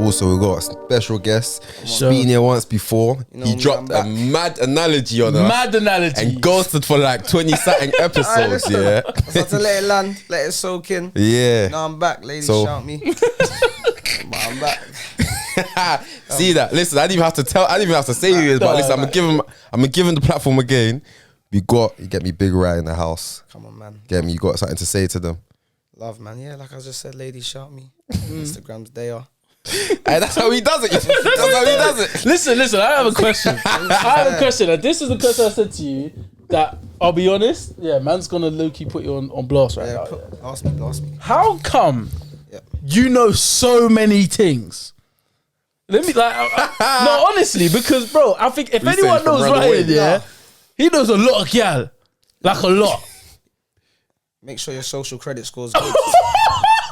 Also, we got a special guest. He's been here once before. He dropped a mad analogy on us. Mad analogy. And ghosted for like 20-something episodes, yeah. I had to let it land, let it soak in. Yeah. Now I'm back, ladies, shout me. But I'm back. See that? Listen, I didn't even have to say who he is, but listen, I'm gonna give him the platform again. You get me Big Rat in the house. Come on, man. Get me, you got something to say to them. Love, man. Yeah, like I just said, ladies, shout me. Instagrams, they are. Hey, that's how he does it. That's how he does it. Listen, I have a question. I have a question, and this is the question I said to you that, I'll be honest, yeah, man's gonna low-key put you on blast right now. Blast me. How come you know so many things? Let me, no, honestly, because, bro, I think if anyone knows Ryan, he knows a lot of gal. Like a lot. Make sure your social credit score's good.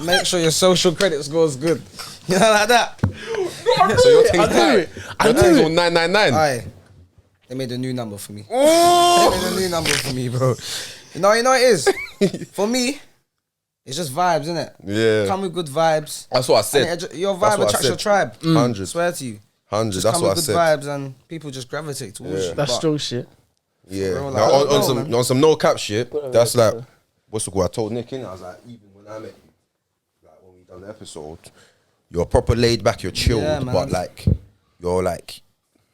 Make sure your social credit score's good. You know, like that. So your thing's I do it. on 999. Aye. They made a new number for me. They made a new number for me, bro. You know what it is? For me, it's just vibes, innit? Yeah. Come with good vibes. That's what I said. Your vibe attracts your tribe. 100. I swear to you. 100. Just That's come what I with good said. vibes and people just gravitate towards you. That's But strong shit. Yeah. Bro, like, Now, I don't know, on some no cap shit, that's like, what's the call? I told Nick, I was like, even when I met you, like when we done the episode, you're proper laid back, you're chilled, Yeah, man. but like, you're like,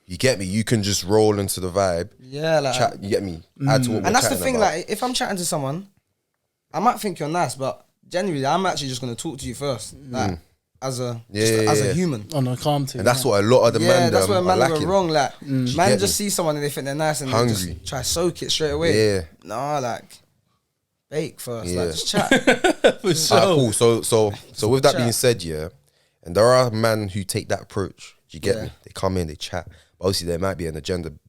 you get me? You can just roll into the vibe. Yeah, like, Chat, you get me? Add to what we're and that's the chatting thing, about. like, if I'm chatting to someone, I might think you're nice, but genuinely, I'm actually just gonna talk to you first, like, as a human. On a calm team. And that's what a lot of the men that's where are man lacking. are wrong. Like, man get just me? see someone and they think they're nice and Hungry. they just try to soak it straight away. Yeah. Nah, like, bake first. Yeah. Like, just chat. Cool. So with that Chat. being said, yeah, and there are men who take that approach. Do you get Yeah. me? They come in, they chat. But obviously, there might be an agenda in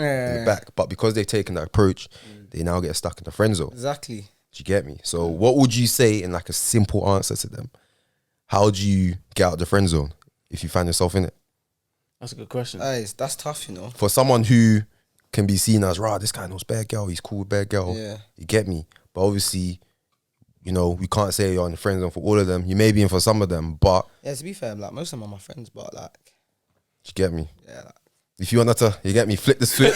Yeah, the back. But because they've taken that approach, they now get stuck in the friend zone. exactly. Do you get me? So what would you say in like a simple answer to them? How do you get out of the friend zone if you find yourself in it? That's a good question. That's tough, you know. For someone who can be seen as, this guy knows bad girl, he's cool with bad girl. Yeah. You get me? But obviously, you know, we can't say you're in the friend zone for all of them. You may be in for some of them, but... Yeah, to be fair, like, most of them are my friends, but like... You get me? Yeah, like... If you wanted to, you get me, flip the switch.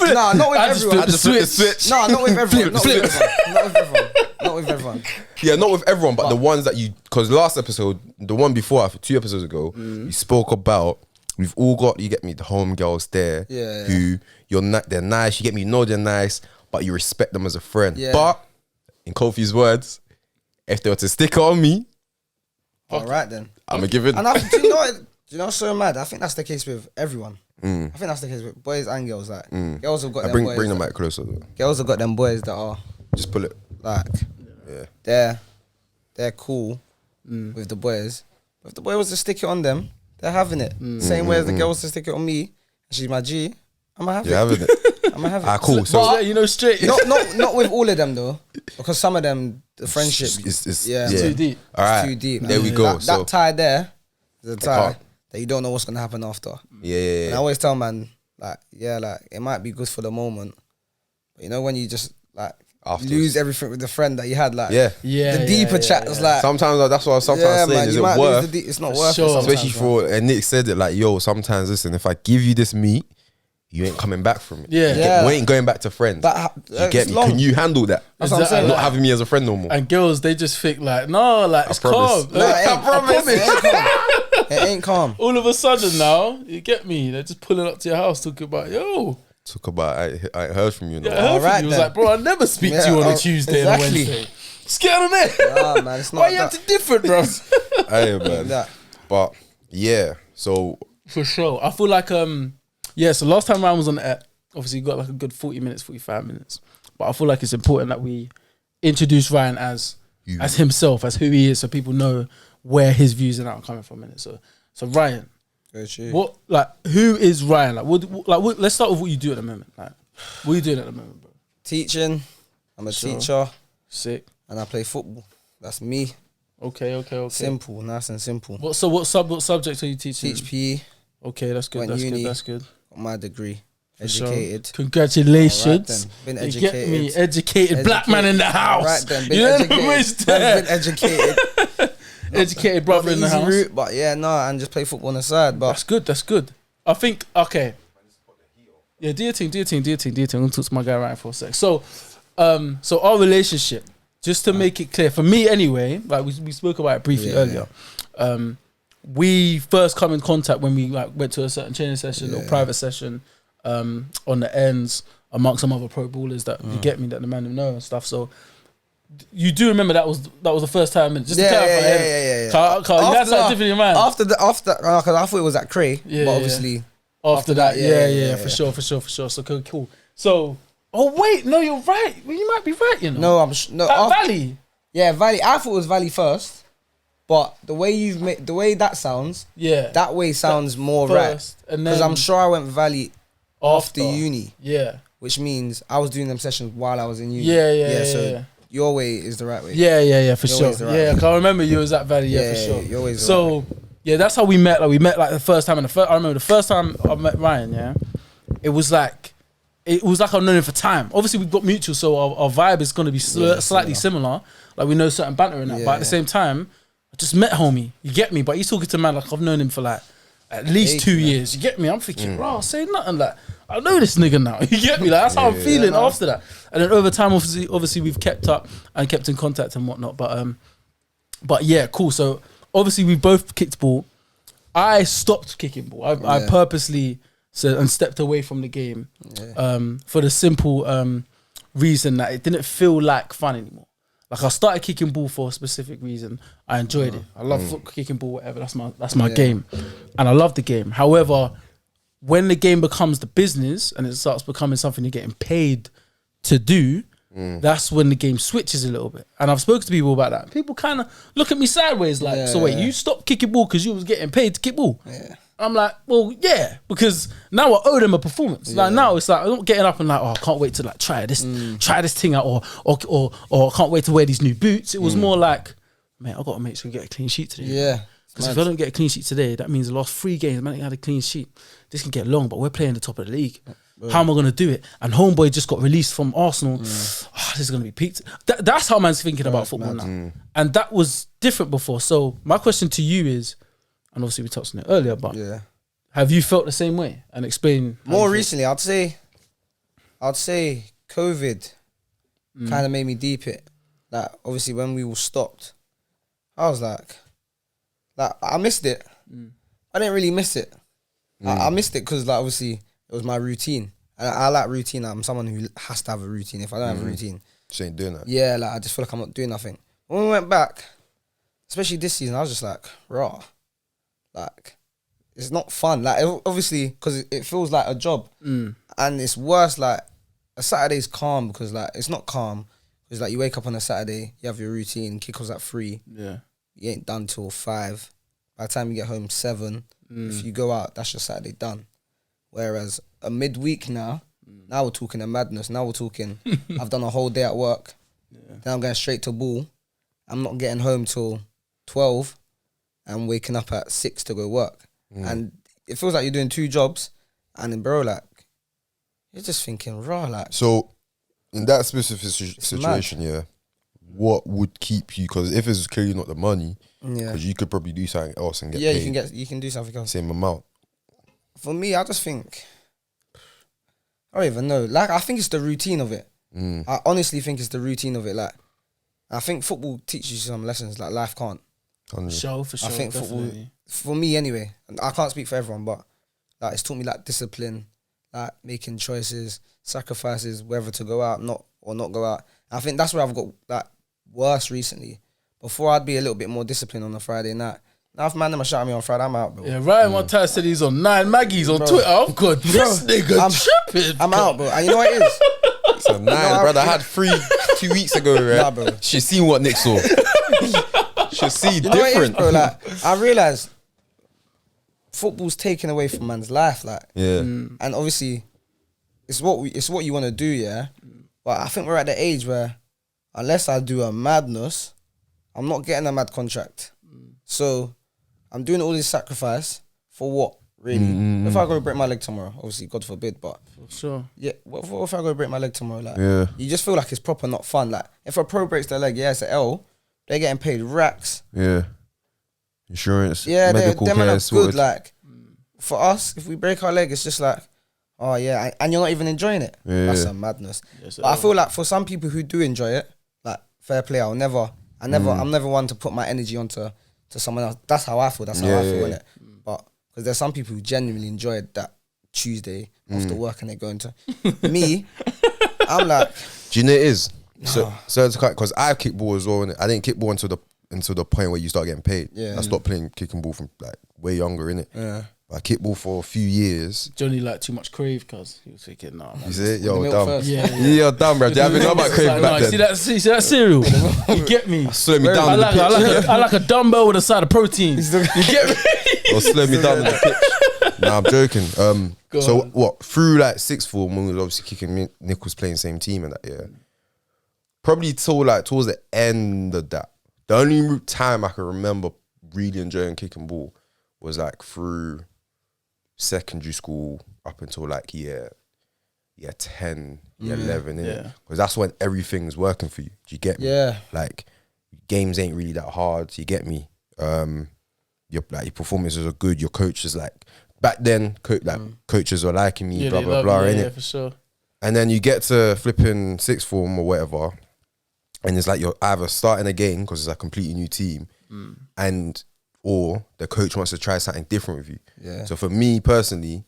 Nah, not with everyone. I just flip the switch. Nah, not with everyone. Not with everyone. Not with everyone. Yeah, not with everyone, but the ones that you... Because last episode, the one before, 2 episodes ago, you spoke about... We've all got, you get me, the home girls there. Yeah. Who, they're nice, you get me, you know they're nice, but you respect them as a friend. Yeah. But, in Kofi's words, if they were to stick it on me... All right, then. I'm going to give it... And do you know what? Do you know what's so mad? I think that's the case with everyone. I think that's the case with boys and girls. Like, girls have got them boys. Bring the mic closer. Though. Girls have got them boys that are... Just pull it. Like, they're cool with the boys. But if the boy was to stick it on them, they're having it. Same way as the girl was to stick it on me, and she's my G, I'ma have it. You're having it. I'ma have it. Ah, cool. So, But, you know, straight. not with all of them though, because some of them, the friendship, it's too deep. All right. too deep. There we go. That tie there is a tie can't. that you don't know what's gonna happen after. Yeah. And I always tell man, like, it might be good for the moment, but you know when you just like Afterwards. lose everything with the friend that you had, like, Yeah. the deeper chat was like, Sometimes that's what I'm saying. man, Is you it might worth? lose it's not worth sure. it. Sometimes, Especially for, and Nick said it like, yo, sometimes listen, if I give you this meat, you ain't coming back from it. Yeah. You get- we ain't going back to friends. But you get it's me? long. Can you handle that? That's what I'm saying. Not having me as a friend no more. And girls, they just think like, no, like, it's promise. calm. No, it ain't. I promise. It ain't calm. All of a sudden now, you get me? They're just pulling up to your house talking about, yo. Talk about, I ain't heard from you. No. I heard from Alright you. It was then. like, bro, I never speak to you on a Tuesday and a exactly. Wednesday. Just get on there. Nah, man, it's not Why you that. acting different, bro? Hey, man. That. But yeah, so For sure. I feel like, so last time Ryan was on the air, obviously you got like a good 40 minutes, 45 minutes. But I feel like it's important that we introduce Ryan as himself, as who he is, so people know where his views and out are coming from in it. So Ryan, what, like, who is Ryan? Like, let's start with what you do at the moment. Like, what are you doing at the moment, bro? Teaching. I'm a teacher. Sick. And I play football. That's me. Okay. Simple, nice and simple. What subjects are you teaching? Teach PE. Okay, that's good. Went uni. That's good. Got my degree. For Educated. sure. Congratulations. All right then. Been You educated. get me? Educated black man in the house. All right then. You know the Been educated. educated brother in the easy house. route, but yeah, and just play football on the side. But That's good. I think, okay. Yeah, do your thing. I'm gonna talk to my guy right for a sec. So our relationship, just to make it clear, for me anyway, like we spoke about it briefly earlier. We first come in contact when we like went to a certain training session or private session on the ends amongst some other pro ballers that you get me, that the man know and stuff. So you do remember that was the first time, just to clarify. Yeah. Carl, that's like different in mind. After, because I thought it was at Cray, but obviously after that, for sure. So cool. So, wait, no, you're right. Well, you might be right, you know. No, At Valley. Yeah, Valley. I thought it was Valley first, but the way the way that sounds, that way sounds more right. Because I'm sure I went Valley after uni. Yeah. Which means I was doing them sessions while I was in uni. So your way is the right way. Yeah, for sure. Right I remember you was at Valley. Yeah, for sure. Your way is so. The right way. Yeah, that's how we met. Like we met like the first time, and I remember the first time I met Ryan. Yeah, it was like I've known him for time. Obviously, we've got mutual, so our vibe is going to be slightly similar. Like we know certain banter in that, but at the same time, I just met homie. You get me? But he's talking to man like I've known him for like at least 2 years. You get me? I'm thinking, bro, say nothing like I know this nigga now. You get me? Like that's how I'm feeling after that. And then over time, obviously we've kept up and kept in contact and whatnot. But yeah, cool. So. Obviously, we both kicked ball. I stopped kicking ball. I purposely said and stepped away from the game for the simple reason that it didn't feel like fun anymore. Like I started kicking ball for a specific reason. I enjoyed it. I love kicking ball, whatever. That's my game, and I love the game. However, when the game becomes the business and it starts becoming something you're getting paid to do. That's when the game switches a little bit. And I've spoken to people about that. People kind of look at me sideways like, so wait, you stopped kicking ball because you was getting paid to kick ball? Yeah. I'm like, well, yeah, because now I owe them a performance. Like now it's like, I'm not getting up and like, I can't wait to like try this thing out or I can't wait to wear these new boots. It was more like, man, I got to make sure I get a clean sheet today. Yeah. Because if I don't get a clean sheet today, that means the last 3 games, man, I had a clean sheet. This can get long, but we're playing the top of the league. How am I going to do it? And homeboy just got released from Arsenal. This is going to be peaked. That's how man's thinking about football now. And that was different before. So my question to you is, and obviously we touched on it earlier, but have you felt the same way? And explain. More recently, I'd say COVID kind of made me deep it. Like obviously when we all stopped, I was like I missed it. I didn't really miss it. I missed it because like obviously it was my routine. And I like routine. I'm someone who has to have a routine. If I don't have a routine, just ain't doing that. Yeah, like I just feel like I'm not doing nothing. When we went back, especially this season, I was just like, raw. Like, it's not fun. Like, obviously, because it feels like a job. And it's worse, like, a Saturday's calm because, like, it's not calm. Because, like, you wake up on a Saturday, you have your routine, kick-offs at 3. Yeah. You ain't done till 5. By the time you get home, 7. If you go out, that's your Saturday done. Whereas a midweek now we're talking a madness. Now we're talking, I've done a whole day at work. Then I'm going straight to ball. I'm not getting home till 12 and waking up at 6 to go work. And it feels like you're doing 2 jobs. And then, bro, like, you're just thinking, raw, like. So, in that specific situation, what would keep you? Because if it's clearly not the money, because you could probably do something else and get paid. you can do something else. Same amount. For me, I just think, I don't even know. Like, I think it's the routine of it. I honestly think it's the routine of it. Like, I think football teaches you some lessons like life can't. For sure. I think football, for me anyway, and I can't speak for everyone, but like it's taught me like discipline, like making choices, sacrifices, whether to go out, not go out. And I think that's where I've got like worse recently. Before I'd be a little bit more disciplined on a Friday night. Now if man them are shouting me on Friday, I'm out, bro. Yeah, Ryan one time said he's on 9 Maggies on Twitter. I'm good. This nigga tripping. I'm out, bro. And you know what it is? So 9, brother. I had 3 2 weeks ago, right? Nah, bro. She seen what Nick saw. She see you know different. What it is, bro? Like, I realised football's taken away from man's life, like. Yeah. And obviously, it's what you want to do, yeah. But I think we're at the age where, unless I do a madness, I'm not getting a mad contract. So I'm doing all this sacrifice for what, really? If I go break my leg tomorrow, obviously, God forbid, but for sure. Yeah, what if I go break my leg tomorrow? Like, you just feel like it's proper not fun. Like, if a pro breaks their leg, it's an L. They're getting paid racks. Yeah. insurance, Yeah, medical them care, are good. sorted. Like for us, if we break our leg, it's just like, oh yeah, and you're not even enjoying it. Yeah. That's a madness. Yes, But I feel like for some people who do enjoy it, like fair play, I'm never one to put my energy onto someone else. That's how I feel. That's how I feel, innit? But because there's some people who genuinely enjoy that Tuesday after work and they're going to me. I'm like, Do you know it is? So it's quite because I kickball as well. Innit? I didn't kickball until the point where you start getting paid. Yeah. I stopped playing kicking ball from like way younger, innit? yeah. I kickball for a few years. Jonny like too much crave, cuz he was thinking, nah. You see it? The Yo, milk dumb. first. Yeah, You're dumb, bro. I haven't know about craving back then. See that cereal? You get me? Slow me down I on the like, pitch. I like a dumbbell with a side of protein. You get me? Or slow me down on the pitch. Nah, I'm joking. Go So on. what? Through like sixth form, when we was obviously kicking, Nick was playing same team and that. Yeah, probably till like towards the end of that. The only time I can remember really enjoying kicking ball was like through secondary school up until like year 10, year 11, innit? yeah. Because that's when everything's working for you. Do you get me? Yeah. Like games ain't really that hard. You get me? Your performances are good. Your coach is like back then. Coaches are liking me. Yeah, blah they blah love blah. you, Innit? yeah, for sure. And then you get to flipping sixth form or whatever, and it's like you're either starting a game because it's a completely new team, and or the coach wants to try something different with you. Yeah. So for me personally,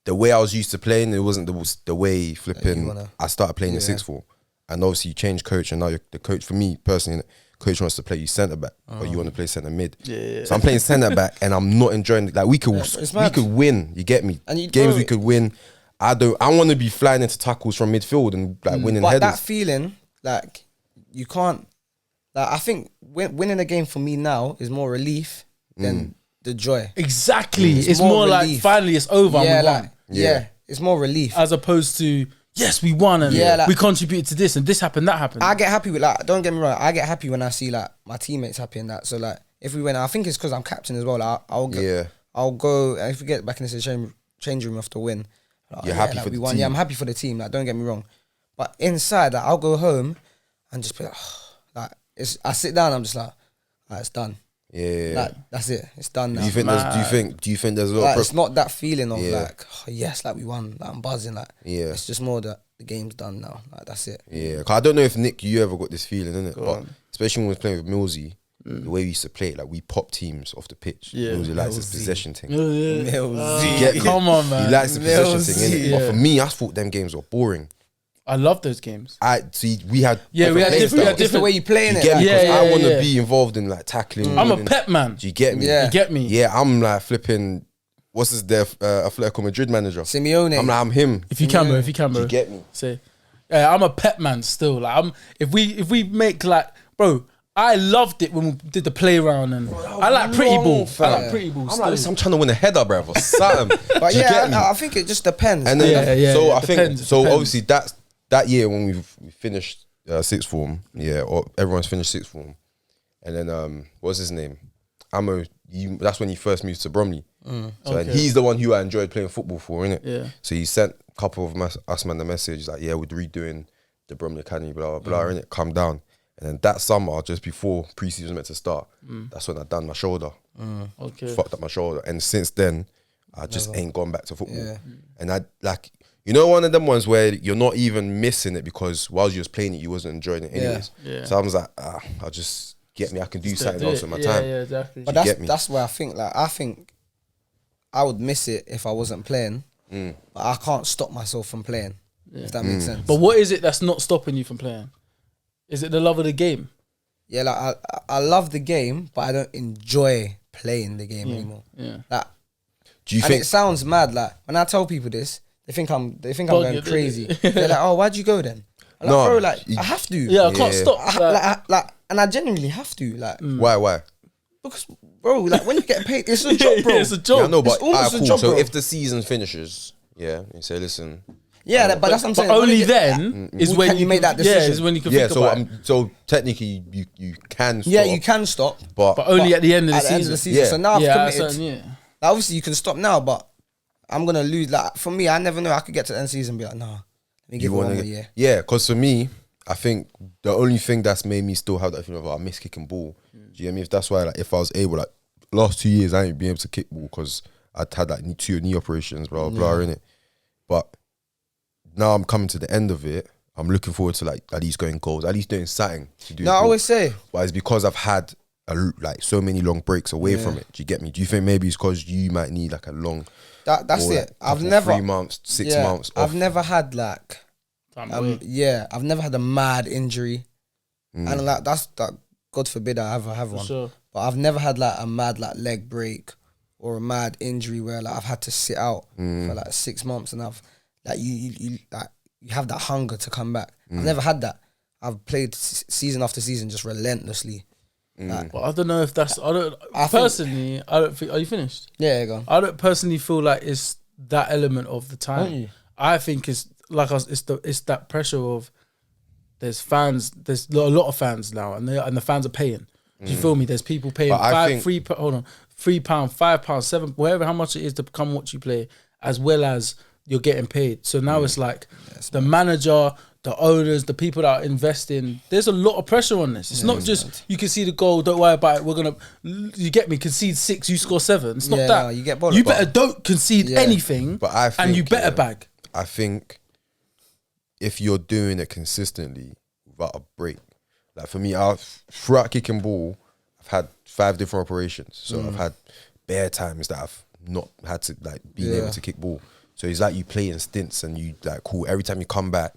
the way I was used to playing, it wasn't the way flipping. I started playing in sixth form, and obviously you change coach, and now the coach. For me personally, coach wants to play you centre back, but you want to play centre mid. Yeah. So I'm playing centre back, and I'm not enjoying it. Like we could win. You get me? And Games we could win. I want to be flying into tackles from midfield and like winning But headers. that feeling, like you can't. Like I think winning a game for me now is more relief than the joy. Exactly. It's It's more more like relief. finally it's over. Yeah, and we like won. yeah, it's more relief. As opposed to yes, we won and Yeah, like- we contributed to this and this happened, that happened. I get happy with like. Don't get me wrong. I get happy when I see like my teammates happy and that. So like, if we win, I think it's because I'm captain as well. Like, I'll go. And if we get back into the change room after win, like, You're happy for we the won. team. Yeah, I'm happy for the team. Like, don't get me wrong. But inside, like, I'll go home and just be like, I sit down. I'm just like, it's done. Yeah. Like that's it. It's done now. Do you think there's a lot Like, of it's not that feeling of Yeah. like, yes, like we won. Like I'm buzzing. Like it's just more that the game's done now. Like that's it. Yeah, 'cause I don't know if Nick, you ever got this feeling, innit? But especially when we was playing with Millsy, the way we used to play it, like we pop teams off the pitch. Yeah. Millsy likes his possession thing. Millsy. Get me? Come on, man. He likes the possession Millsy. thing, innit? But Yeah. for me, I thought them games were boring. I love those games. We had Yeah, we had playing different- styles. It's the way you playing You it. get me? Like, 'Cause Yeah, I yeah, want to yeah. be involved in like tackling. I'm a winning. pep man. Do you get me? Yeah. You get me? Yeah, I'm like flipping. What's his Atletico Madrid manager? Simeone. I'm him. If you can, bro. Do you get me? Say, yeah, I'm a pep man still. Like, if we make like, bro, I loved it when we did the play round and I like pretty ball. I like pretty ball. I'm Still. like, listen, I'm trying to win a header, bro, or something. But Do you get me? I think it just depends. And then, I it think depends, so. depends. Obviously, that year when we finished sixth form, or everyone's finished sixth form, and then what's his name? Amo. That's when he first moved to Bromley. So and he's the one who I enjoyed playing football for, innit? Yeah. So he sent a couple of us man the message like, yeah, we're redoing the Bromley Academy, blah blah blah, innit? Come down. And then that summer, just before pre-season was meant to start, that's when I done my shoulder. Okay. Fucked up my shoulder, and since then, I just ain't gone back to football. Yeah. And I like, you know, one of them ones where you're not even missing it because while you was playing it, you wasn't enjoying it anyways. Yeah. So I was like, I'll just get me. I can do something Do else it. with my Yeah, time. yeah, exactly. But get me? that's where I think I would miss it if I wasn't playing. But I can't stop myself from playing. If that makes sense. But what is it that's not stopping you from playing? Is it the love of the game? Yeah, like I love the game, but I don't enjoy playing the game anymore. Yeah. Like, Do you and think? it sounds mad. Like when I tell people this, they think I'm Bug going it, crazy. They're like, "Oh, why'd you go then?" I'm No, like, bro, like you- I have to. Yeah, I can't Yeah. stop. And I genuinely have to. Like Why? because, bro, like when you get paid, it's a job, bro. it's a job. Yeah, I know, but It's almost alright, a cool. job, So bro. if the season finishes, you say, listen. Yeah, but that's what I'm saying. But When only you get- then is when can you make that Yeah, decision? is when you can Yeah, think so about it. so technically you can. Stop, Yeah, you can stop, but But only at the end of the at the season. end of the season. Yeah. So now I've Yeah, committed. certain, yeah. Like, obviously, you can stop now, but I'm gonna lose. Like for me, I never know. I could get to the end of the season and be like, nah, let me give it one more year. Yeah, because for me, I think the only thing that's made me still have that feeling of I miss kicking ball. Do you get me? If that's why, like, if I was able, like, last 2 years I ain't been able to kick ball because I'd had like 2 knee operations, blah blah, in it. But now I'm coming to the end of it. I'm looking forward to like at least going goals, at least doing something to do. No, I always say, but it's because I've had like so many long breaks away from it. Do you get me? Do you think maybe it's because you might need like a long? That's or, it. Like, I've never 3 months, 6 months. I've never had like Time I've never had a mad injury, and like that's that. God forbid I ever have one. Sure. But I've never had like a mad like leg break or a mad injury where like I've had to sit out for like 6 months, and I've like you like you have that hunger to come back. I've never had that. I've played season after season just relentlessly. Like, But I don't know if that's. I don't think. Are you finished? Yeah, go on. I don't personally feel like it's that element of the Don't time. you? I think it's like it's that pressure of there's fans. There's a lot of fans now, and the fans are paying. Do you feel me? There's people paying But I think- £3, £5, £7, whatever how much it is to come watch you play, as well as you're getting paid. So now it's like the manager, the owners, the people that are investing. There's a lot of pressure on this. It's not just you can see the goal. Don't worry about it. We're gonna, you get me. Concede 6, you score 7. It's not Yeah, that. no, you get bothered. You better don't concede anything. But I think, and you better bag. I think if you're doing it consistently without a break, like for me, throughout kicking ball, I've had 5 different operations. So I've had bare times that I've not had to like be able to kick ball. So it's like you play in stints and you like cool. Every time you come back,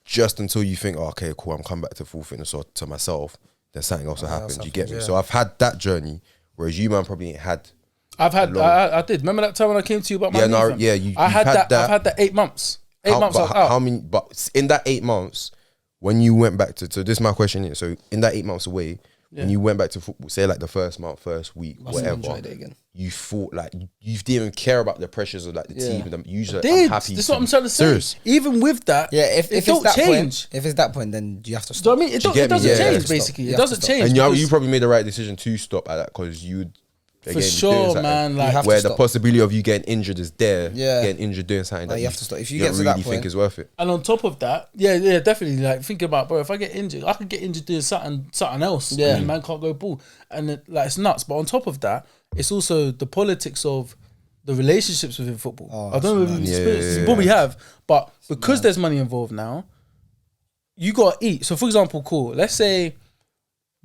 just until you think, oh, okay, cool, I'm coming back to full fitness or to myself, then something else will happen. Do you get me? So I've had that journey, whereas you man probably ain't had. I did. Remember that time when I came to you about my knee, fam? you've had had that. I've had that 8 months. 8 months. I was out. How many? But in that 8 months, when you went back to, so this is my question here. So in that 8 months away, when you went back to football, say like the first month, first week, whatever, enjoyed it again. you thought like you didn't even care about the pressures of like the team. And you just Did. I'm happy. That's what I'm trying to say. Serious. Even with that, If it it's don't that change. point, if it's that point, then you have to Do you stop. know what I mean? It Do you get me? doesn't Yeah, change, you have to basically. stop. It You have to doesn't stop. change. And because- you probably made the right decision to stop at that because you. For sure, man. Like, have to where the stop. possibility of you getting injured is there. Yeah. Getting injured doing something that you have to stop. If you don't get to really that think point- is worth it. and on top of that, yeah, definitely. Like thinking about, bro, if I get injured, I could get injured doing something else. Yeah. And man can't go ball, and like it's nuts. But on top of that, it's also the politics of the relationships within football. I don't know if you've experienced this. You probably have, but because there's money involved now, you gotta eat. So, for example, cool. Let's say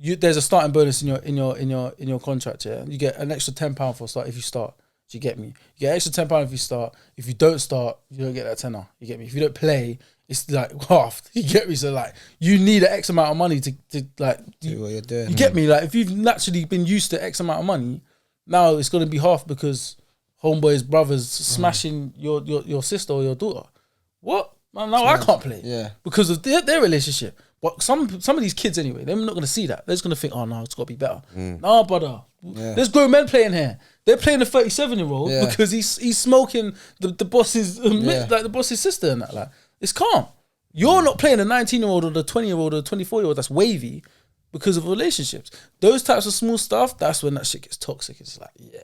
there's a starting bonus in your contract. Yeah, you get an extra £10 for start if you start. Do you get me? You get extra £10 if you start. If you don't start, you don't get that tenner. You get me? If you don't play, it's like half. You get me? So like, you need an X amount of money to like Do what you're doing. You get me? Like, if you've naturally been used to X amount of money, now it's gonna be half because homeboy's brother's smashing your sister or your daughter. What? Man, now I can't play. Yeah. Because of their relationship. But some of these kids anyway, they're not gonna see that. They're just gonna think, oh no, it's gotta be better. Nah, brother. There's grown men playing here. They're playing a 37-year-old because he's smoking the boss's like the boss's sister and that. Like, it's calm. You're not playing a 19-year-old or the 20-year-old or the 24-year-old that's wavy because of relationships. Those types of small stuff, that's when that shit gets toxic. It's like, yeah.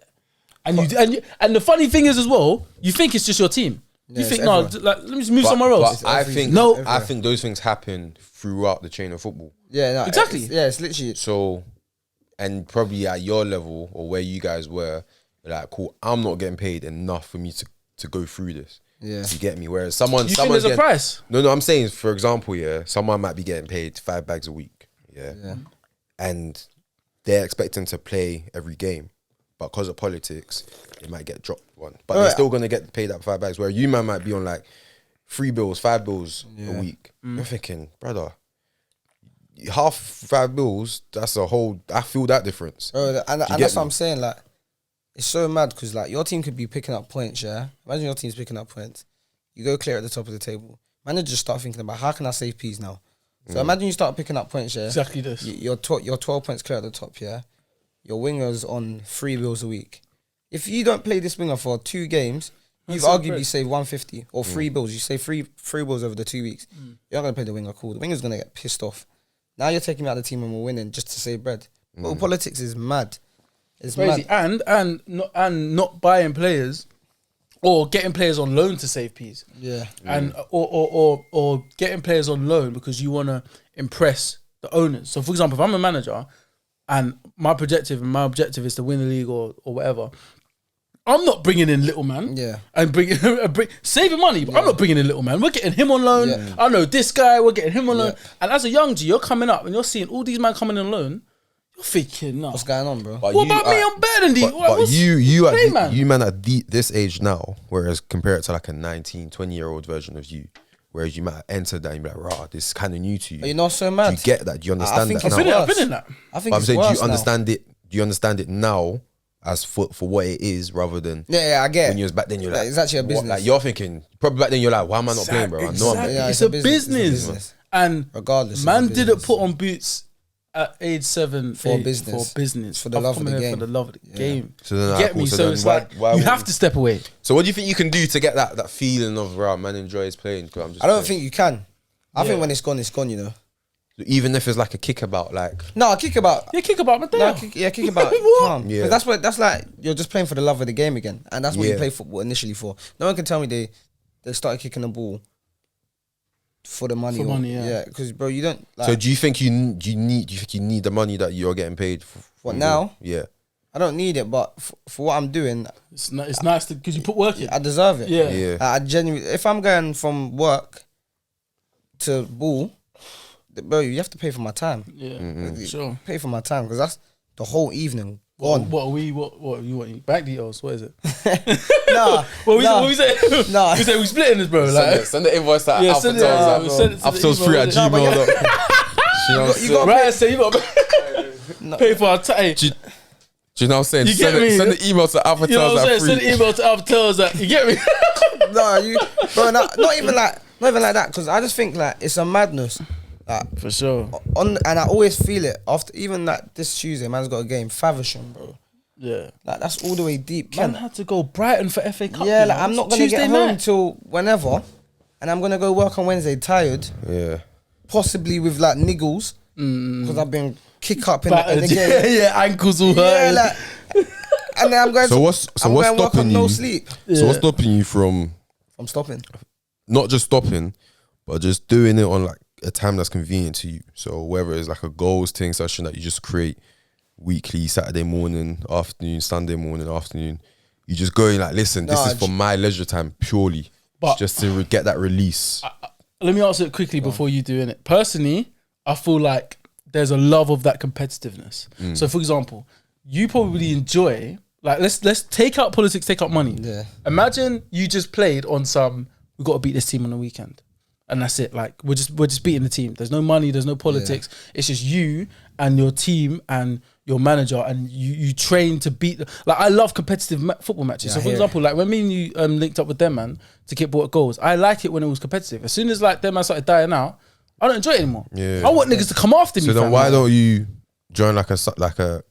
And the funny thing is as well, you think it's just your team. You think, no, like, let me just move somewhere else. But I think those things happen throughout the chain of football. Yeah, no, Exactly. It's literally. So, and probably at your level or where you guys were, like, cool, I'm not getting paid enough for me to go through this. Yeah. You get me? Whereas You think there's a price? No, I'm saying, for example, someone might be getting paid 5 bags a week. Yeah. And they're expecting to play every game. But because of politics, they might get dropped one. But they're still going to get paid up 5 bags. Where you man might be on like 3 bills, 5 bills a week. You're thinking, brother, half 5 bills, that's a whole, I feel that difference. Bro, and that's what I'm saying. Like, it's so mad because like your team could be picking up points. Yeah, imagine your team's picking up points. You go clear at the top of the table. Managers start thinking about how can I save peas now. So imagine you start picking up points. Yeah, Exactly this. You're 12 points clear at the top. Yeah, your winger's on 3 bills a week. If you don't play this winger for 2 games, you've arguably saved 150 or 3 bills. You save three bills over the 2 weeks. You're not gonna play the winger. Cool. The winger's gonna get pissed off. Now you're taking me out of the team and we're winning just to save bread. But politics is mad. It's Crazy. mad. And not buying players or getting players on loan to save peas. Yeah. And or getting players on loan because you want to impress the owners. So for example, if I'm a manager and my objective is to win the league or whatever, I'm not bringing in little man. Yeah. And saving money, but I'm not bringing in little man. We're getting him on loan. Yeah. I know this guy, we're getting him on loan. Yeah. And as a young G, you're coming up and you're seeing all these men coming on loan. You're thinking, no. What's going on, bro? What about me? I'm better than these. But you man at this age now, whereas compared to like a 19, 20-year-old version of you, whereas you might have entered that and be like, rah, this is kind of new to you. Are you not so mad? Do you get that? Do you understand that it's now? I've been in that. I think I'm it's saying, worse do you understand it? Do you understand it now as for what it is, rather than I get when you was back then? You're like, it's actually a business. Like you're thinking probably back then. You're like, why am I not playing, bro? I know I'm not. Yeah, It's a business. And Regardless, man it's a didn't business. put on boots at age 7 For 8, business. For business. For the I'm love of coming the in game. For the love of the game. So then, You get me? so So then it's why- like why you would- have to step away. So what do you think you can do to get that feeling of right, man enjoys playing? 'Cause I'm just I don't like- think you can. I Yeah. think when it's gone, you know. even if it's like a kickabout, like No, I kick about. Yeah, kick about my No, dad. kick about. What? Calm. Yeah. Because that's like you're just playing for the love of the game again, and that's what you Yeah. play football initially for. No one can tell me they started kicking the ball for the money. For money, yeah. Because bro, you don't. Like, so do you think you need the money that you're getting paid for? What, now? Yeah. I don't need it, but for what I'm doing, It's nice because you put work in. I deserve it. Yeah. Yeah. I genuinely, if I'm going from work to ball, bro, you have to pay for my time. Yeah. Sure. Pay for my time because that's the whole evening What gone. are we? What you want? Bank details? What is it? Nah, What we nah. say? Nah. We say we splitting this, bro. Like, Send the invoice to yeah, send it. Send it to the Aftertals3 at email. gmail.com. You got Right, so you got pay for our time. Do you know what I'm saying? You get Send me? the email to Aftertals You know what I'm at saying? Send an email to Alphatels that you get me. No, you, bro, not even like that. Because I just think like it's a madness. Like, For sure. and I always feel it after even like this Tuesday, man's got a game, Faversham, bro. Yeah. Like that's all the way deep. Man Ken. had to go Brighton for FA Cup. Yeah, you like know? I'm not gonna Tuesday get home night. till whenever, and I'm gonna go work on Wednesday tired, Yeah. possibly with like niggles because I've been kick up in Battered. the game. Yeah, ankles all Yeah, hurt. like, and then I'm going. So to, what's I'm going to work stopping on you? no sleep. So what's stopping you from I'm stopping. not just stopping, but just doing it on like a time that's convenient to you? So whether it's like a goals thing session that you just create weekly, Saturday morning, afternoon, Sunday morning, afternoon. You just go in like, listen, this Nah, is for my leisure time purely, But- just to get that release. Let me answer it quickly before you do it. Personally, I feel like there's a love of that competitiveness. So, for example, you probably enjoy like let's take out politics, take out money. Yeah. Imagine you just played on some. We got to beat this team on the weekend, and that's it. Like we're just beating the team. There's no money. There's no politics. It's just you and your team and your manager, and you train to beat. Like I love competitive football matches. So, for example, like when me and you linked up with them, man, to kick ball at goals, I like it when it was competitive. As soon as like them man started dying out, I don't enjoy it anymore. Yeah. I want niggas to come after me. So then fam. why don't you join like a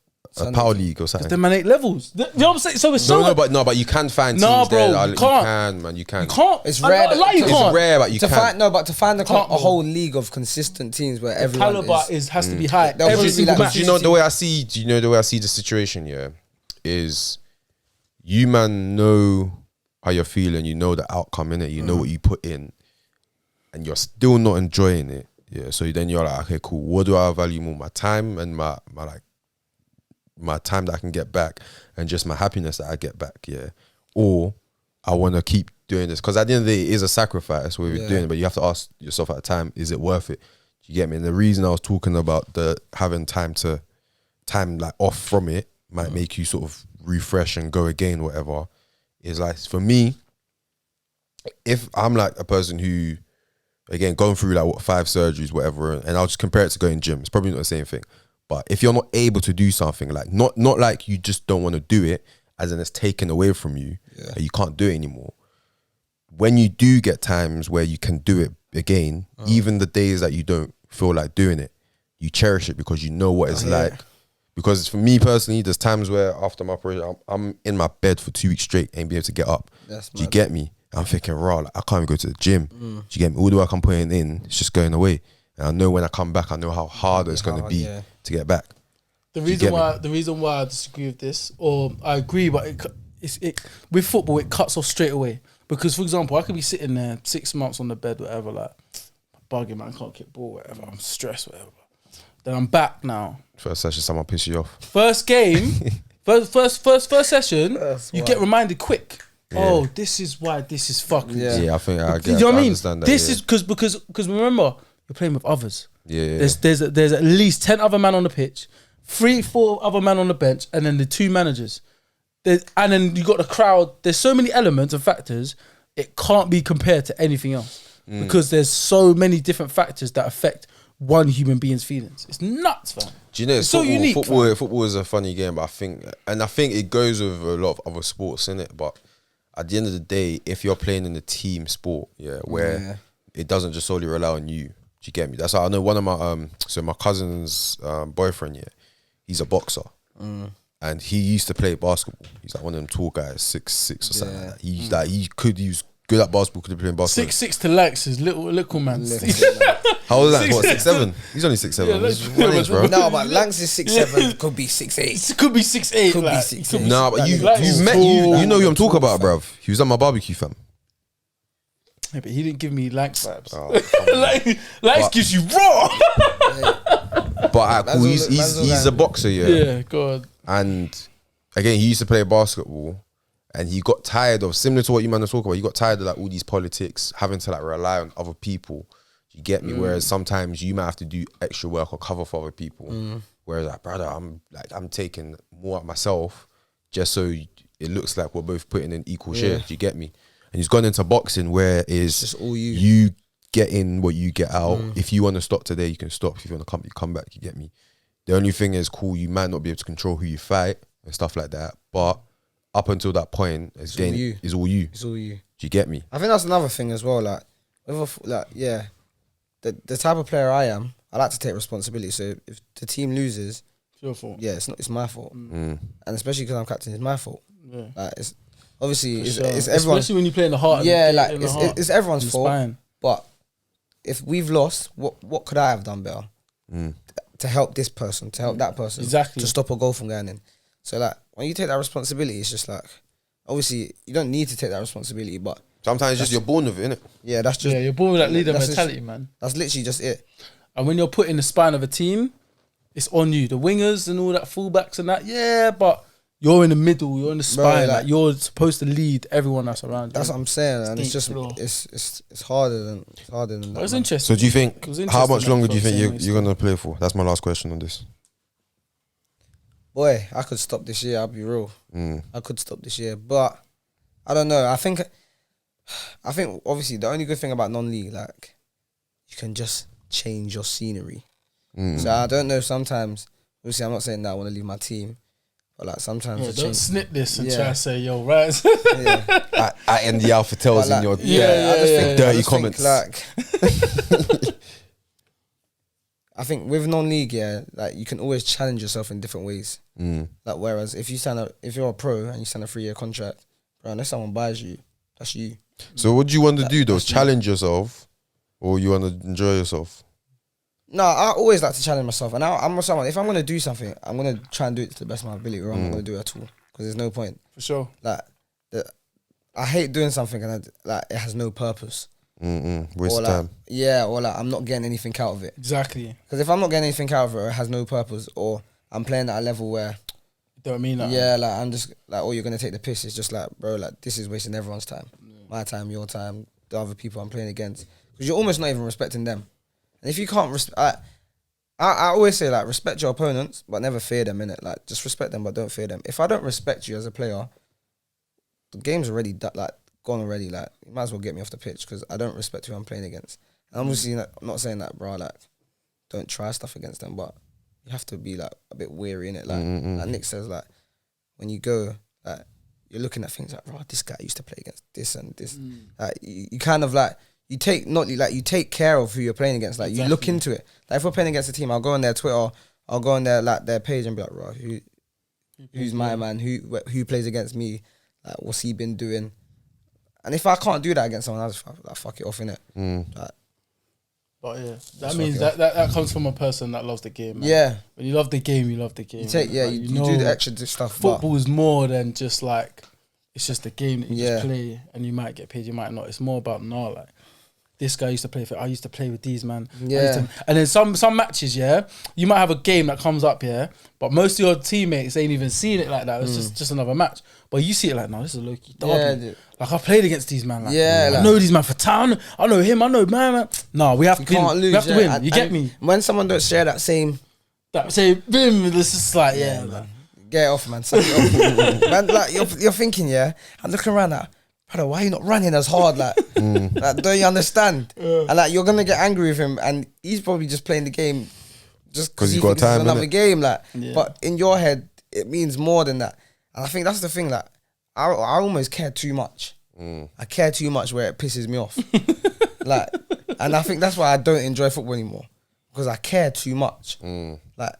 power league or something? Them man 8 levels. You know what I'm saying? So it's so but you can find teams Nah, bro, there. you You can't. can, man. You can. you can't. It's I rare don't like you that- It's can't. rare, but you To can. find a Can't, bro. whole league of consistent teams where everyone Caliber is. has to be high. They'll Every probably be single like- match. Do you know the way I see? Do you know the way I see the situation? Yeah, is you man know how you're feeling. You know the outcome in it. You know what you put in, and you're still not enjoying it. Yeah, so then you're like, okay, cool. What do I value more? My time and my time that I can get back, and just my happiness that I get back. Yeah, or I want to keep doing this because at the end of the day, it is a sacrifice what you're doing. But you have to ask yourself at the time, is it worth it? Do you get me? And the reason I was talking about the having time like off from it might make you sort of refresh and go again, whatever. Is like for me, if I'm like a person who, again, going through like 5 surgeries, whatever, and I'll just compare it to going gym. It's probably not the same thing. But if you're not able to do something, like not like you just don't want to do it, as in it's taken away from you, and you can't do it anymore. When you do get times where you can do it again, even the days that you don't feel like doing it, you cherish it because you know what it's like. Because for me personally, there's times where after my operation, I'm in my bed for 2 weeks straight, ain't be able to get up. Do you get me? I'm thinking, raw, like, I can't even go to the gym. Do you get me? All the work I'm putting in, it's just going away. And I know when I come back, I know how hard it's going to be to get back. The you get reason why I disagree with this, or I agree, but with football, it cuts off straight away. Because, for example, I could be sitting there 6 months on the bed, whatever, like, bugging, man, I can't kick ball, whatever, I'm stressed, whatever. Then I'm back now. First session, someone piss you off. First game, first session, you get reminded quick. Yeah. Oh, this is why this is fucking. Yeah, I think I get. You know what I mean? Understand that, this is because remember, you're playing with others. Yeah. There's at least 10 other men on the pitch, 3-4 other men on the bench, and then the 2 managers. And then you got the crowd. There's so many elements and factors. It can't be compared to anything else because there's so many different factors that affect one human being's feelings. It's nuts, fam. Do you know it's so unique? Football is a funny game, but I think it goes with a lot of other sports in it. But at the end of the day, if you're playing in a team sport, where it doesn't just solely rely on you, do you get me? That's how I know one of my my cousin's boyfriend, he's a boxer. And he used to play basketball. He's like one of them tall guys, 6'6" or something like that. He was good at basketball, could be playing basketball. 6'6" to Lex is little man. How old is that? What, 6'7"? He's only 6'7". Bro. No, but Lanx is 6'7", could be 6'8". Could be 6'8". Could be 6'8". Nah, but you know who I'm talking about, bruv. He was at my barbecue, fam. Yeah, but he didn't give me Lanx vibes. Oh, Lanx gives you raw. But cool, he's a boxer, Yeah, God. And again, he used to play basketball, and he got tired of, similar to what you man are talking about, he got tired of like all these politics, having to like rely on other people. You get me? Whereas sometimes you might have to do extra work or cover for other people. Whereas like, brother, I'm taking more at myself just so it looks like we're both putting in equal share. Do you get me? And he's gone into boxing where is just all you get in what you get out. If you want to stop today, you can stop. If you want to come, you come back. You get me? The only thing is, cool, you might not be able to control who you fight and stuff like that. But up until that point, it's all you. It's all you. Do you get me? I think that's another thing as well. Like, the type of player I am, I like to take responsibility. So if the team loses, it's your fault. Yeah, it's my fault. And especially because I'm captain, it's my fault. Yeah. Like, it's obviously it's everyone's. Especially when you play in the heart. Yeah, like it's everyone's fault. Fine. But if we've lost, what could I have done better? To help this person, to help that person, to stop a goal from going in. So like when you take that responsibility, it's just like, obviously you don't need to take that responsibility, but sometimes it's just you're born with it, innit? Yeah, that's just you're born with that leader mentality, man. That's literally just it. And when you're put in the spine of a team, it's on you. The wingers and all that, fullbacks and that, but you're in the middle, you're in the spine, like you're supposed to lead everyone that's around you. That's what I'm saying, and it's just it's harder than that. It's interesting. So do you think, how much longer do you think you're gonna play for? That's my last question on this. Boy, I could stop this year, I'll be real. I could stop this year, but I don't know. I think obviously the only good thing about non-league, like, you can just change your scenery. So I don't know, sometimes, obviously I'm not saying that I want to leave my team, but like sometimes don't snip this and try to say, yo, right. I end the alpha tells in your dirty comments. I think with non-league, like you can always challenge yourself in different ways. Like whereas if you're a pro and you sign a 3-year contract, bro, unless someone buys you, that's you. So what do you want to do though? Challenge yourself, or you want to enjoy yourself? No, I always like to challenge myself, and I'm someone. If I'm gonna do something, I'm gonna try and do it to the best of my ability, or I'm not gonna do it at all because there's no point. For sure. Like, I hate doing something and it has no purpose. Waste of time. Yeah, or like I'm not getting anything out of it. Exactly. Because if I'm not getting anything out of it, or it has no purpose, or I'm playing at a level where, don't mean that. Yeah, like I'm just like, oh, you're gonna take the piss. It's just like, bro, like this is wasting everyone's time, my time, your time, the other people I'm playing against, because you're almost not even respecting them. And if you can't I always say, like, respect your opponents, but never fear them, innit? Like, just respect them, but don't fear them. If I don't respect you as a player, the game's already gone already. Like, you might as well get me off the pitch because I don't respect who I'm playing against. And obviously, I'm not saying that, bro, like, don't try stuff against them, but you have to be, like, a bit wary, innit? Like Nick says, like, when you go, like, you're looking at things like, bro, this guy used to play against this and this. Like, you kind of, like, you take care of who you're playing against. Like, you look into it. Like, if we're playing against a team, I'll go on their Twitter, I'll go on their, like, their page and be like, bro, who's my man? Who plays against me? Like, what's he been doing? And if I can't do that against someone, I'll just like, fuck it off, innit? Like, but yeah, that means that comes from a person that loves the game, man. Yeah. When you love the game, you love the game. You do the extra stuff. Football is more than just like it's just a game that you just play, and you might get paid, you might not. It's more about like this guy used to play for. I used to play with these man. Yeah. And then some matches, you might have a game that comes up, but most of your teammates ain't even seeing it like that. It's just another match. But you see it like, no, this is a low-key derby. Yeah, like I played against these man. Like, I know these man for town. I know him. I know man. No, we have to win. We have to win. You get me? When someone don't share that same, boom, this is like man. Get it off, man. Suck it off. Man, like you're thinking, I'm looking around like, brother, why are you not running as hard? Like, like don't you understand? And like you're gonna get angry with him, and he's probably just playing the game just because he got time. Another game, like. But in your head, it means more than that. And I think that's the thing. Like, I almost care too much. I care too much where it pisses me off. Like, and I think that's why I don't enjoy football anymore, because I care too much. Like.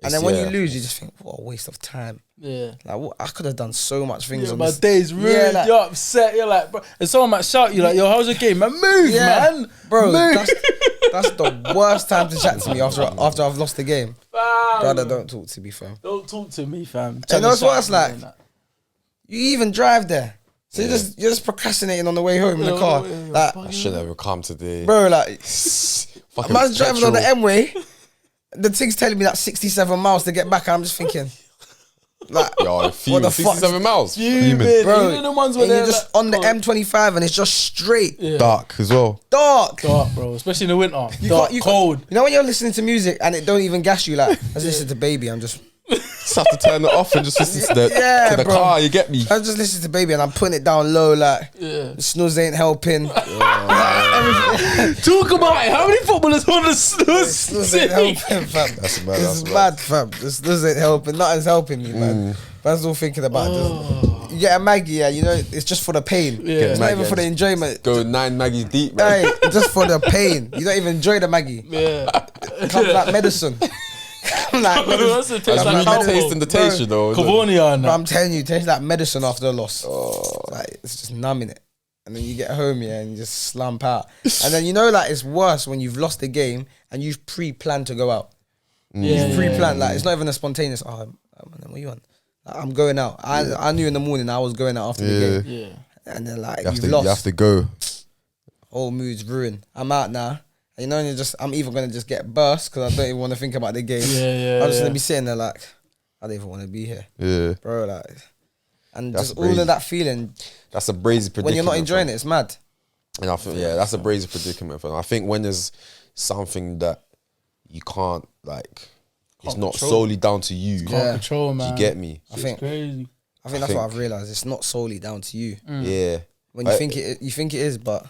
And then when you lose, you just think, what a waste of time. Yeah. Like, what, I could have done so much things on my this. day's ruined. Like, you're upset. You're like, bro. And someone might shout you like, yo, how's your game? Man, move, man. Bro, move. That's the worst time to chat to me after I've lost the game. Brother, don't talk to me, fam. Don't talk to me, fam. And that's what it's like. You even drive there. So you're just procrastinating on the way home in the car. Like, I should never come today. Bro, like, man's driving on the M-way. The thing's telling me that 67 miles to get back, and I'm just thinking, like, yo, what the 67 miles? Bro, you know the ones where you're just on the M25 and it's just straight. Dark as well. Dark, bro, especially in the winter. Cold. You know when you're listening to music and it don't even gas you, like, I listen to Baby, I'm just have to turn it off and just listen to the car, you get me? I just listen to Baby and I'm putting it down low, like, the snooze ain't helping. Talk about it. How many footballers want to snooze? Snooze ain't helping, fam. That's mad. This is mad, fam. The snooze ain't helping. Nothing's helping me, man. Man's all thinking about this. You get a Maggie, you know, it's just for the pain. It's not even for the enjoyment. Go 9 Maggies deep, man. Hey, just for the pain. You don't even enjoy the Maggie. It comes like medicine. Like medicine. That's really tasting the taste, you know. Cavonia. I'm telling you, it tastes like medicine after a loss. Like, it's just numbing it. And then you get home, and you just slump out. And then, you know, like, it's worse when you've lost the game and you've pre-planned to go out. You've pre-planned. Like, it's not even a spontaneous, what are you on? Like, I'm going out. I knew in the morning I was going out after the game. Yeah. And then, like, you've lost. You have to go. Whole mood's ruined. I'm out now. And, you know, and I'm either going to just get burst because I don't even want to think about the game. I'm just going to be sitting there like, I don't even want to be here. Yeah. Bro, like, and that's just all of that feeling. That's a brazy predicament. When you're not enjoying it, it's mad. And I think, that's a brazy predicament. I think when there's something that you can't, like, it's not solely down to you. Can't control, man. You get me? I think crazy. I think that's what I've realised. It's not solely down to you. Yeah. When you think it is, but...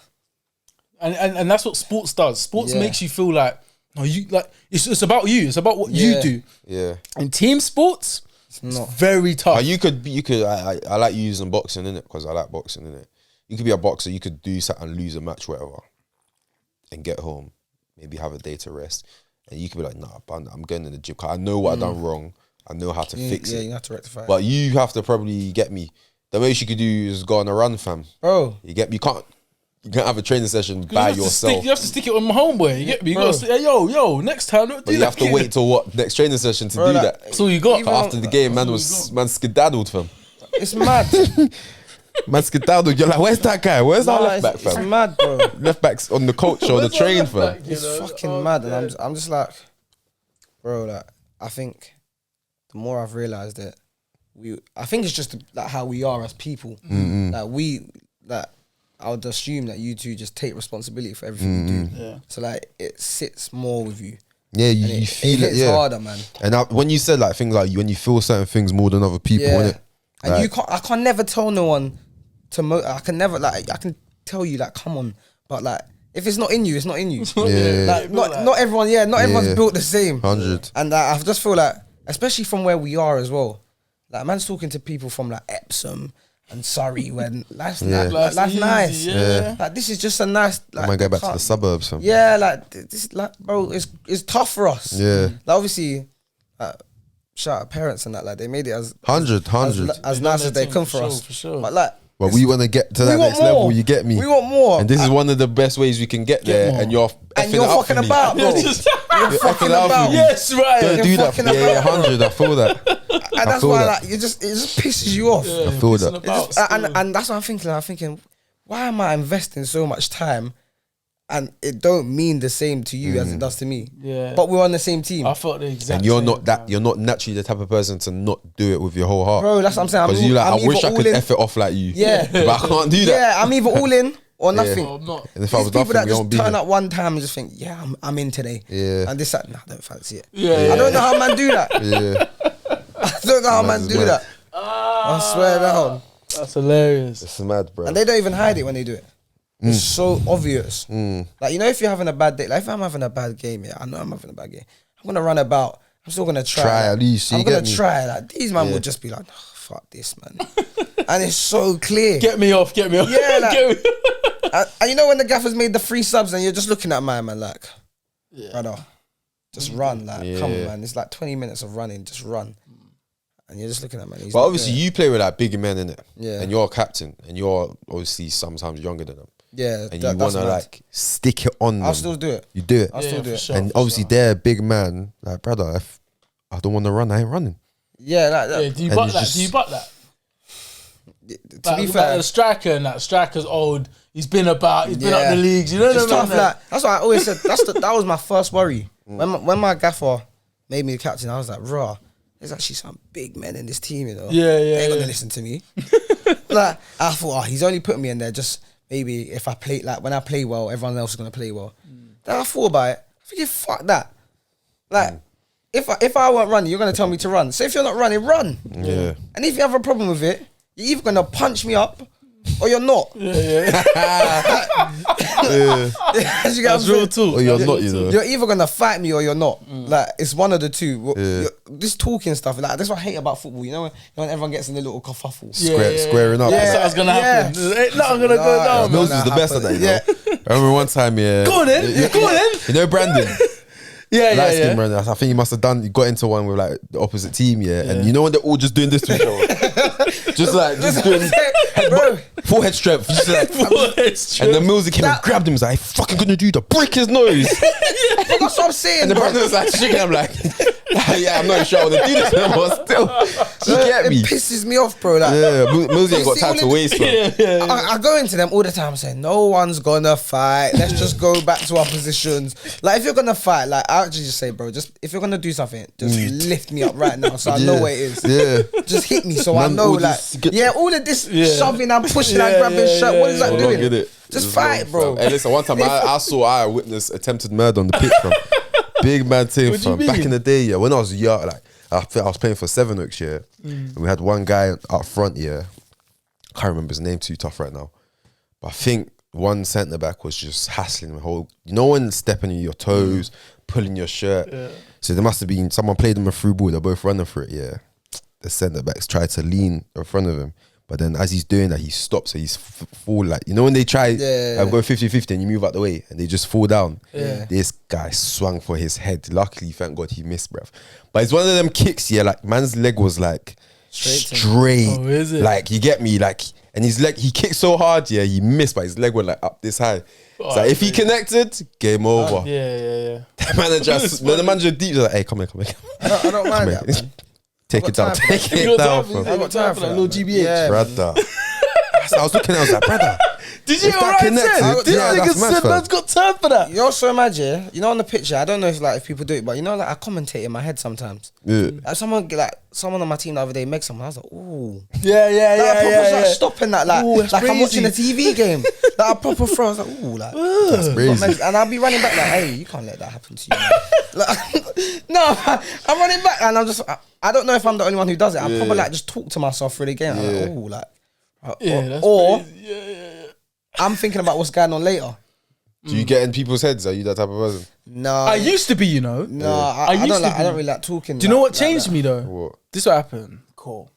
And that's what sports does. Sports makes you feel like, no, you like it's about you. It's about what you do. Yeah. In team sports, it's not very tough. You could. I like using boxing in it because I like boxing in it. You could be a boxer. You could do something and lose a match, whatever, and get home, maybe have a day to rest, and you could be like, nah, I'm going to the gym. 'Cause I know what I've done wrong. I know how to fix it. Yeah, you have to rectify it. But you have to probably get me. The most you could do is go on a run, fam. Bro, you get me. You can't have a training session by yourself. You have to stick it on my homeboy. You get me? You got to say, hey, yo, next time. But you have to wait till what next training session to do that. That's all you got. After the game, man skedaddled, fam. It's mad. Man skedaddled. You're like, where's that guy? Where's our left back, fam? It's mad, bro. Left back's on the coach or the train, fam. It's fucking mad. And I'm just like, bro, like, I think the more I've realised it, I think it's just like how we are as people. Like I would assume that you two just take responsibility for everything you do. Yeah. So like it sits more with you. Yeah, you feel it. It's harder, man. And when you said like things like when you feel certain things more than other people, innit? And like, I can't never tell no one to. I can never I can tell you like, come on, but like if it's not in you, it's not in you. Like not everyone. Yeah, not everyone's built the same. 100. And I just feel like, especially from where we are as well. Like man's talking to people from like Epsom and Surrey when life's nice. Yeah. Like this is just a nice. Like, I might go back to the suburbs. Fam. Yeah, like this, like bro, it's tough for us. Yeah. Like obviously, shout out parents and that. Like they made it as 100 as nice as they can for us. For sure. But like. But we want to get to that next level, you get me? We want more. And this is one of the best ways we can get there. And you're fucking about, bro. You're fucking about. Yes, right. Don't do that. Yeah, 100. I feel that. that's feel why that. like it just pisses you off. Yeah, feel pissing that. about And that's what I'm thinking. I'm thinking, why am I investing so much time and it don't mean the same to you as it does to me? Yeah. But we're on the same team. I felt the exact And you're same, not that. man. You're not naturally the type of person to not do it with your whole heart. Bro, that's what I'm saying. Because you like, I'm I wish either I could all in- F it off like you. Yeah. But I can't do that. Yeah, I'm either all in or nothing. No, I'm not. And if I These was people nothing, that we just won't be turn here. up one time and just think, yeah, I'm in today. Yeah. And this, that, nah, I don't fancy it. Yeah, I don't know how man do that. Yeah. I don't know how man Man's do mad. that. I swear down. That's hilarious. It's mad, bro. And they don't even hide it when they do it. It's so obvious. Like, you know, if you're having a bad day, like if I'm having a bad game, yeah, I know I'm having a bad game. I'm gonna run about. I'm still gonna try. Try at least, I'm you gonna get me? try. Like these man would just be like, oh, fuck this, man. And it's so clear. Get me off. Yeah, like, Get me and you know when the gaffer's made the 3 subs and you're just looking at my man like, brother, just run. Like, come on, man. It's like 20 minutes of running. Just run. And you're just looking at man. He's But not obviously, doing it. you play with like bigger men in it. Yeah. And you're a captain, and you're obviously sometimes younger than them. Yeah, And that- you that's wanna mad. like stick it on them. I'll still do it. You do it. I'll still do for it. sure, And for obviously, sure. they're a big man. Like, brother, if I don't want to run, I ain't running. Yeah, like that. Yeah, do you And butt it's that? just- Do you butt that? To be Like fair, the striker and that striker's old. He's been about. He's been up the leagues. You know it's what I tough. mean? Like, that's what I always said. That was my first worry when my gaffer made me the captain. I was like, raw. There's actually some big men in this team, you know. Yeah, They ain't gonna yeah. listen to me. Like I thought, he's only putting me in there just maybe if I play like when I play well, everyone else is gonna play well. Then I thought about it. I think fuck that. Like if I weren't running, you're gonna tell me to run. So if you're not running, run. Yeah. And if you have a problem with it, you're either gonna punch me up or you're not. Yeah, yeah. You get what I'm That's real saying? too. Or you're not, you know. You're either gonna fight me or you're not. Like it's one of the two. This talking stuff, like that's what I hate about football. You know when everyone gets in a little kerfuffle. Squaring up. That's what's gonna happen. Ain't nothing gonna go down. Mills Nah, is the best at that, you know. Yeah. I remember one time, yeah. Go on then. Go on then. You know Brandon? Yeah, Light skin yeah. Brandon. I think he must have got into one with like the opposite team, yeah. And you know when they're all just doing this to each other? just doing Bro, full head strength. Just like, and the Millsy came and grabbed him. He's like, "Hey, fucking gonna do the break his nose." that's what I'm saying. And the bro. Brandon was like shaking. I'm like, yeah, I'm not sure I want to do this anymore. Still, you get me? It pisses me off, bro. Like, Yeah, Millsy ain't got See, time all to it- waste, man. I go into them all the time saying, no one's gonna fight. Let's just go back to our positions. Like, if you're gonna fight, like, I actually just say, bro, just if you're gonna do something, just lift me up right now so I know where it is. Yeah. Just hit me so I Man, know, all like, just get- all of this shoving and pushing and Yeah, grabbing yeah, shirt, what is that I doing? don't get it. Just It's fight, wrong, bro. fam. Hey, listen, one time I witnessed attempted murder on the pitch, fam. Big man team, What do you fam. Back mean? in the day, yeah, when I was young, like, I think I was playing for Seven Oaks, yeah. And we had one guy up front, yeah. Can't remember his name, too tough right now. But I think one centre back was just hassling the whole, you know, when stepping on your toes, pulling your shirt. Yeah. So there must have been someone played them a through ball. They're both running for it. Yeah, the centre backs tried to lean in front of him, but then as he's doing that, he stops. So he's fall like, you know, when they try go 50-50 and you move out the way and they just fall down. Yeah. This guy swung for his head. Luckily, thank God he missed, bruv. But it's one of them kicks. Yeah, like man's leg was like straight. Oh, is it? Like, you get me? Like, and his leg, he kicked so hard. Yeah, he missed, but his leg went like up this high. Oh, So if he connected, game over. Yeah. The manager deep was like, "Hey, come here. I don't mind that, man. Take I've it down, got time take for that. it down, I fam." got time for that little GBH. Yeah, Brother. So I was looking at it, I was like, brother. Did you If hear that what I connected, said? This yeah, nigga that's mad, said fam. man's got time for that. You also imagine, you know, on the picture, I don't know if people do it, but you know, like I commentate in my head sometimes. Yeah. Like someone on my team the other day make someone, I was like, ooh. Yeah. Like, I proper start stopping that, like, Ooh, that's like I'm watching a crazy. TV game. Like I proper throw, I was like, ooh, like. That's crazy. And I'll be running back like, hey, you can't let that happen to you. Man. Like, no, I'm running back and I'm just, I don't know if I'm the only one who does it. I probably like just talk to myself through the game. I'm like, ooh, like. That's or crazy. Yeah. I'm thinking about what's going on later. Do you get in people's heads? Are you that type of person? No, I used to be, you know. no, I I used don't to like. I be. don't really like talking. Do you know what like changed that. me though? What? This what happened. Cool.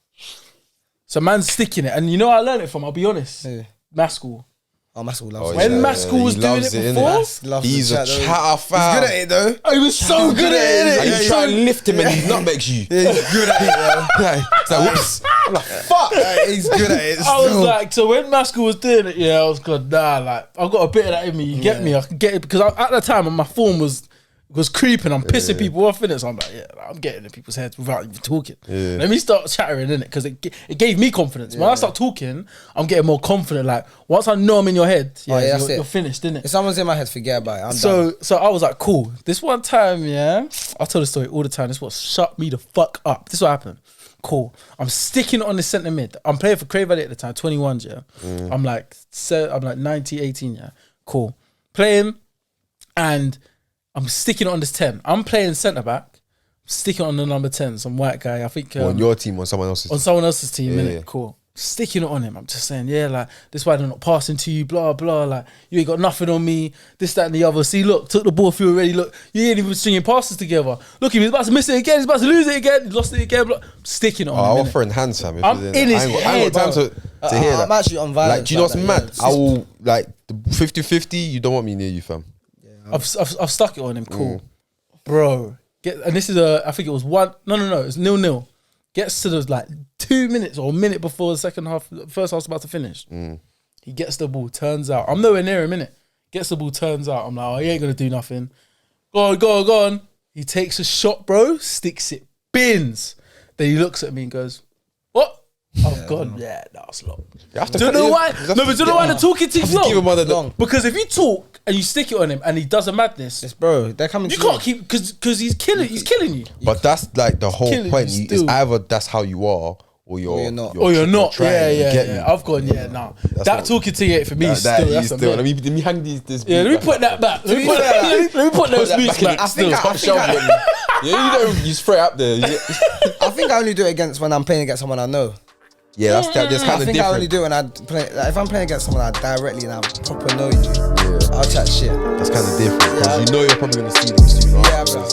So man's sticking it, and you know where I learned it from. I'll be honest. Yeah. Mass school. Oh, Mascul loves Oh, it. When yeah, Maskell was he doing loves it innit? before, Loves the He's a chat, though. chatter He's fam. good at it though. I was so good at it. Like, you try and lift him and he nutmegs you. Yeah, he's good at it. Like, it's like, whoops. I'm like, fuck. He's good at it. I was still. like, so when Maskell was doing it, yeah, I was good. Nah, like I've got a bit of that in me. You get me? I can get it because at the time my form was was creeping. I'm pissing people off in it. So I'm like, yeah, I'm getting in people's heads without even talking. Yeah. Let me start chattering in it because it gave me confidence. When I start talking, I'm getting more confident. Like once I know I'm in your head, you're finished, innit? If someone's in my head, forget about it. I'm done. So I was like, cool. This one time, I tell the story all the time. This what shut me the fuck up. This is what happened. Cool. I'm sticking on the centre mid. I'm playing for Cray Valley at the time, 21s, I'm like 19, 18, Cool. Playing and I'm sticking on this 10. I'm playing centre back. Sticking on the number 10, some white guy. I think on your team or someone else's. On someone else's team, innit? Cool. Sticking it on him. I'm just saying, like this is why they're not passing to you. Blah blah. Like you ain't got nothing on me. This, that, and the other. See, look, took the ball through already. Look, you ain't even stringing passes together. Look, he's about to miss it again. He's about to lose it again. He lost it again. Blah. Sticking it on him. I'll throw in hands, fam. I'm in his head. I ain't got time to hear that. I'm actually on violence. Like, do you know what's mad? I will like the 50-50. You don't want me near you, fam. I've stuck it on him. Cool, bro. And this is I think it was one. No. It's 0-0. Gets to the like 2 minutes or a minute before the first half's about to finish. He gets the ball, turns out. I'm nowhere near him, innit? Gets the ball, turns out. I'm like, oh, he ain't gonna do nothing. Go on. He takes a shot, bro, sticks it, bins. Then he looks at me and goes, what? Oh, God, that's long. Do you know why? No, but do you know why the talking thing's long? Because if you talk and you stick it on him and he does a madness, bro, they're coming. You can't keep because he's killing you. But that's like the whole point. It's either that's how you are or you're not. Yeah. I've gone. Nah. That talking thing ain't for me. That's still. Let me hang these. Yeah, let me put that back. Let me put those beats back. You spray up there. I think I only do it when I'm playing against someone I know. Yeah, that's kind of different. I think I only do it when I play. Like, if I'm playing against someone I directly and I proper know you, I'll chat shit. That's kind of different because you know you're probably gonna see them soon. Yeah, bro.